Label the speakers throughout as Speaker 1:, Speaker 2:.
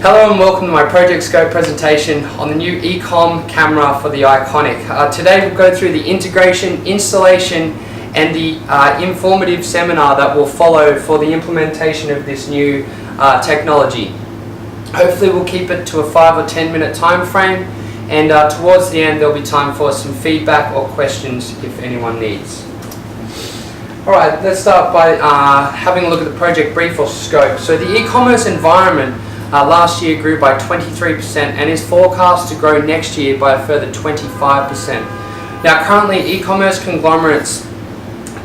Speaker 1: Hello and welcome to my Project Scope presentation on the new e-com camera for the Iconic. Today we'll go through the integration, installation and the informative seminar that will follow for the implementation of this new technology. Hopefully we'll keep it to a 5 or 10 minute time frame, and towards the end there'll be time for some feedback or questions if anyone needs. Alright, let's start by having a look at the project brief or scope. So the e-commerce environment last year grew by 23% and is forecast to grow next year by a further 25%. Now currently e-commerce conglomerates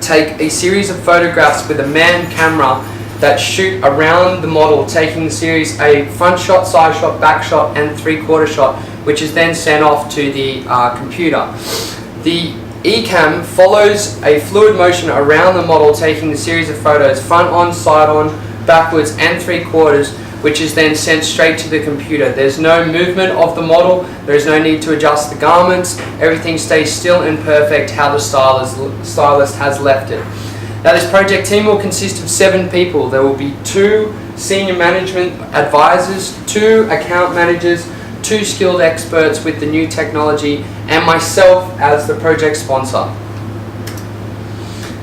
Speaker 1: take a series of photographs with a manned camera that shoot around the model, taking the series a front shot, side shot, back shot and 3/4 shot, which is then sent off to the computer. The eCam follows a fluid motion around the model, taking the series of photos front on, side on, backwards and 3/4, which is then sent straight to the computer. There's no movement of the model, there's no need to adjust the garments, everything stays still and perfect how the stylist has left it. Now this project team will consist of 7 people. There will be 2 senior management advisors, 2 account managers, 2 skilled experts with the new technology, and myself as the project sponsor.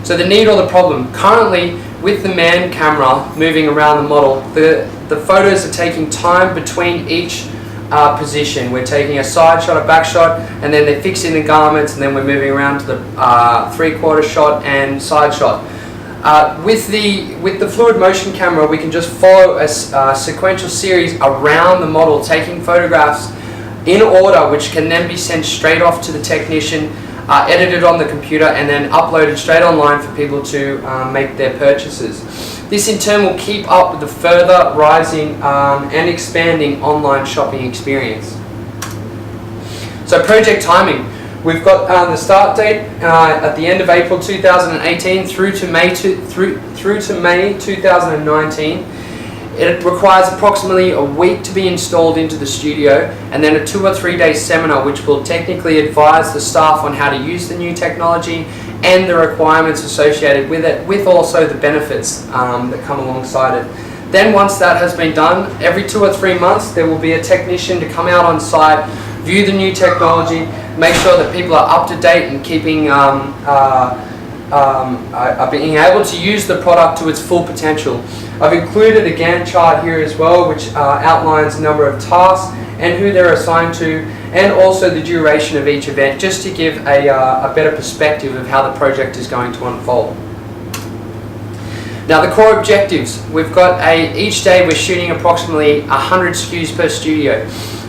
Speaker 1: So the need or the problem. Currently, with the manned camera moving around the model, the photos are taking time between each position. We're taking a side shot, a back shot, and then they're fixing the garments, and then we're moving around to the 3/4 shot and side shot. With the fluid motion camera, we can just follow a sequential series around the model, taking photographs in order, which can then be sent straight off to the technician, edited on the computer, and then uploaded straight online for people to make their purchases. This in turn will keep up with the further rising and expanding online shopping experience. So project timing. We've got the start date at the end of April 2018 through to May 2019. It requires approximately a week to be installed into the studio, and then a 2 or 3 day seminar which will technically advise the staff on how to use the new technology and the requirements associated with it, with also the benefits that come alongside it. Then once that has been done, every 2 or 3 months there will be a technician to come out on site, view the new technology, make sure that people are up to date and keeping being able to use the product to its full potential. I've included a Gantt chart here as well, which outlines the number of tasks and who they're assigned to, and also the duration of each event, just to give a better perspective of how the project is going to unfold. Now the core objectives. We've got each day we're shooting approximately 100 SKUs per studio.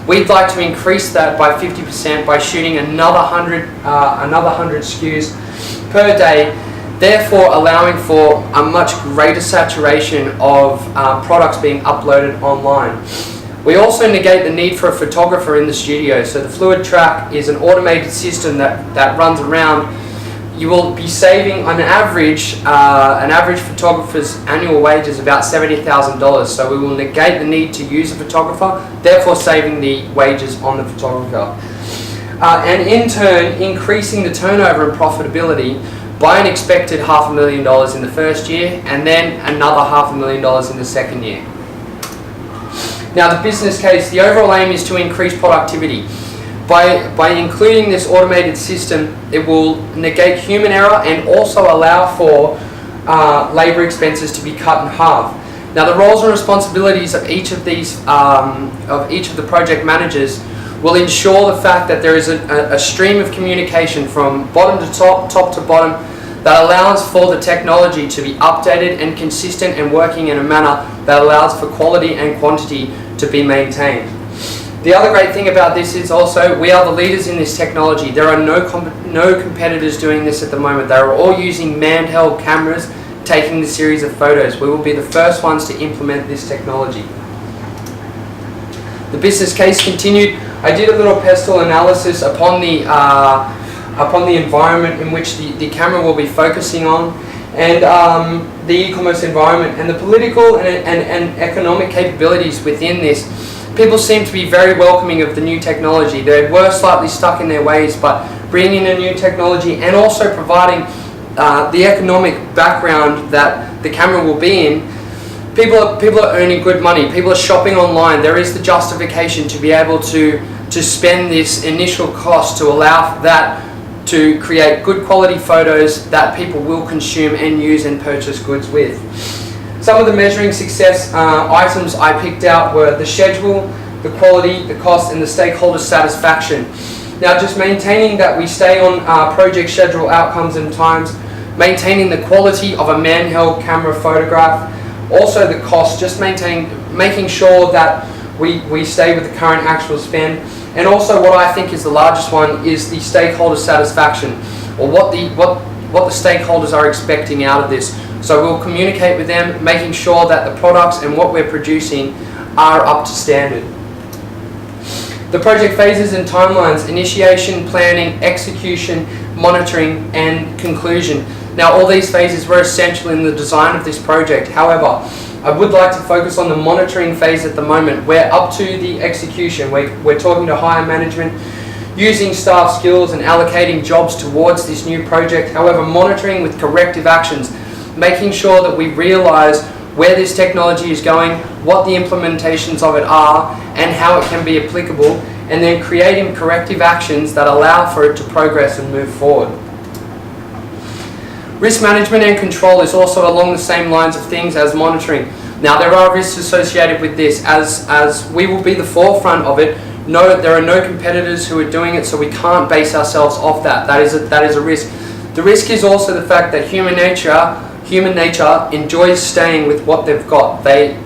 Speaker 1: We'd like to increase that by 50% by shooting another 100 SKUs per day, therefore allowing for a much greater saturation of products being uploaded online. We also negate the need for a photographer in the studio, so the Fluid Track is an automated system that runs around. You will be saving on average, an average photographer's annual wage is about $70,000, so we will negate the need to use a photographer, therefore saving the wages on the photographer. And in turn increasing the turnover and profitability by an expected $500,000 in the first year, and then another $500,000 in the second year. Now the business case, the overall aim is to increase productivity. By including this automated system, it will negate human error and also allow for labour expenses to be cut in half. Now the roles and responsibilities of each of these, of each of the project managers will ensure the fact that there is a stream of communication from bottom to top, top to bottom, that allows for the technology to be updated and consistent and working in a manner that allows for quality and quantity to be maintained. The other great thing about this is also we are the leaders in this technology. There are no competitors doing this at the moment. They are all using man-held cameras taking the series of photos. We will be the first ones to implement this technology. The business case continued. I did a little pestle analysis upon the environment in which the camera will be focusing on, and the e-commerce environment and the political and economic capabilities within this. People seem to be very welcoming of the new technology. They were slightly stuck in their ways, but bringing in a new technology and also providing the economic background that the camera will be in people are earning good money. People are shopping online. There is the justification to be able to spend this initial cost to allow that to create good quality photos that people will consume and use and purchase goods with. Some of the measuring success items I picked out were the schedule, the quality, the cost, and the stakeholder satisfaction. Now, just maintaining that we stay on project schedule outcomes and times, maintaining the quality of a man-held camera photograph, also the cost, just making sure that we stay with the current actual spend, and also what I think is the largest one is the stakeholder satisfaction, or what the stakeholders are expecting out of this. So we'll communicate with them, making sure that the products and what we're producing are up to standard. The project phases and timelines: initiation, planning, execution, monitoring, and conclusion. Now, all these phases were essential in the design of this project. However, I would like to focus on the monitoring phase at the moment. We're up to the execution. We're talking to higher management, using staff skills and allocating jobs towards this new project. However, monitoring with corrective actions, making sure that we realize where this technology is going, what the implementations of it are, and how it can be applicable, and then creating corrective actions that allow for it to progress and move forward. Risk management and control is also along the same lines of things as monitoring. Now, there are risks associated with this, as we will be the forefront of it. No, there are no competitors who are doing it, so we can't base ourselves off that. That is a risk. The risk is also the fact that human nature enjoys staying with what they've got. They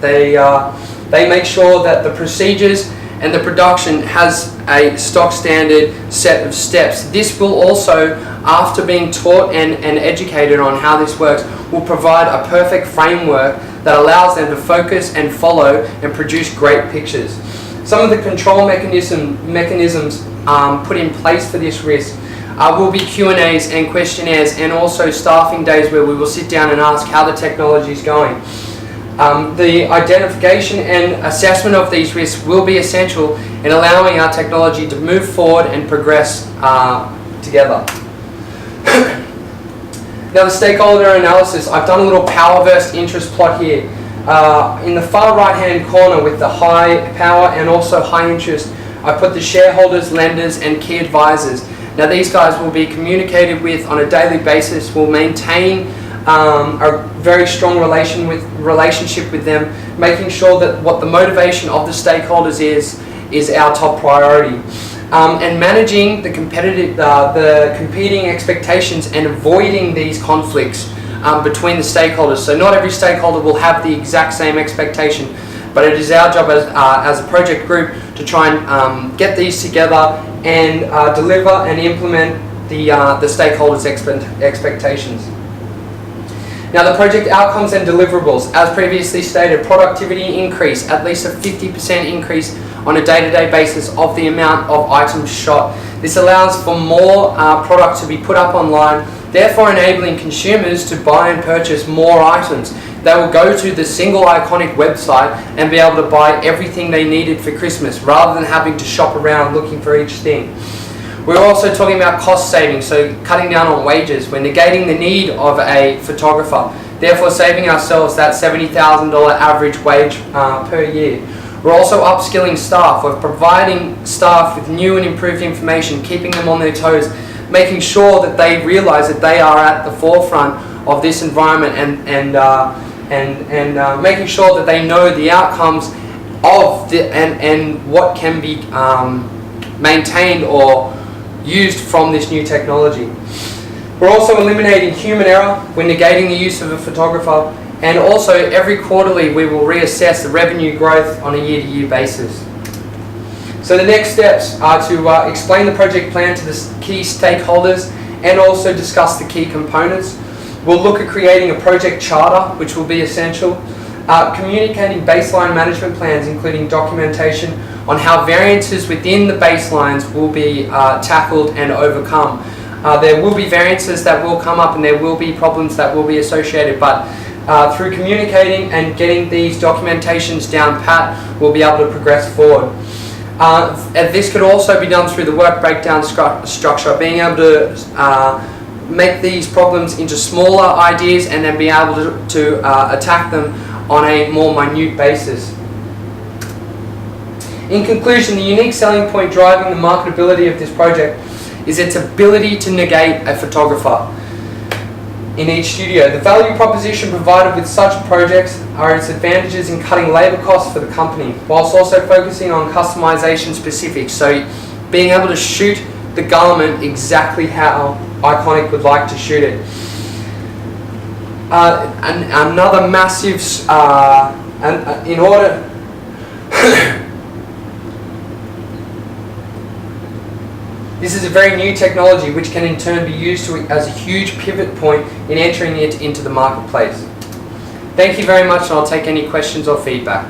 Speaker 1: make sure that the procedures and the production has a stock standard set of steps. This will also, after being taught and educated on how this works, will provide a perfect framework that allows them to focus and follow and produce great pictures. Some of the control mechanisms put in place for this risk will be Q&As and questionnaires, and also staffing days where we will sit down and ask how the technology is going. The identification and assessment of these risks will be essential in allowing our technology to move forward and progress together. Now, the stakeholder analysis, I've done a little power versus interest plot here. In the far right hand corner with the high power and also high interest, I put the shareholders, lenders, and key advisors. Now, these guys will be communicated with on a daily basis. We'll maintain a very strong relationship with them, making sure that what the motivation of the stakeholders is our top priority. And managing the competing expectations and avoiding these conflicts between the stakeholders. So not every stakeholder will have the exact same expectation, but it is our job as a project group to try and get these together and deliver and implement the stakeholders' expectations. Now, the project outcomes and deliverables, as previously stated: productivity increase, at least a 50% increase on a day-to-day basis of the amount of items shot. This allows for more product to be put up online, therefore enabling consumers to buy and purchase more items. They will go to the single iconic website and be able to buy everything they needed for Christmas, rather than having to shop around looking for each thing. We're also talking about cost savings, so cutting down on wages. We're negating the need of a photographer, therefore saving ourselves that $70,000 average wage per year. We're also upskilling staff. We're providing staff with new and improved information, keeping them on their toes, making sure that they realize that they are at the forefront of this environment, and making sure that they know the outcomes of and what can be maintained or used from this new technology. We're also eliminating human error. We're negating the use of a photographer, and also every quarterly we will reassess the revenue growth on a year-to-year basis. So the next steps are to explain the project plan to the key stakeholders and also discuss the key components. We'll look at creating a project charter, which will be essential. Communicating baseline management plans, including documentation on how variances within the baselines will be tackled and overcome. There will be variances that will come up and there will be problems that will be associated, but through communicating and getting these documentations down pat, we'll be able to progress forward. And this could also be done through the work breakdown structure, being able to make these problems into smaller ideas and then be able to attack them on a more minute basis. In conclusion, the unique selling point driving the marketability of this project is its ability to negate a photographer in each studio. The value proposition provided with such projects are its advantages in cutting labour costs for the company, whilst also focusing on customization specifics, so being able to shoot the garment exactly how Iconic would like to shoot it. Another massive, in order this is a very new technology which can in turn be used as a huge pivot point in entering it into the marketplace. Thank you very much, and I'll take any questions or feedback.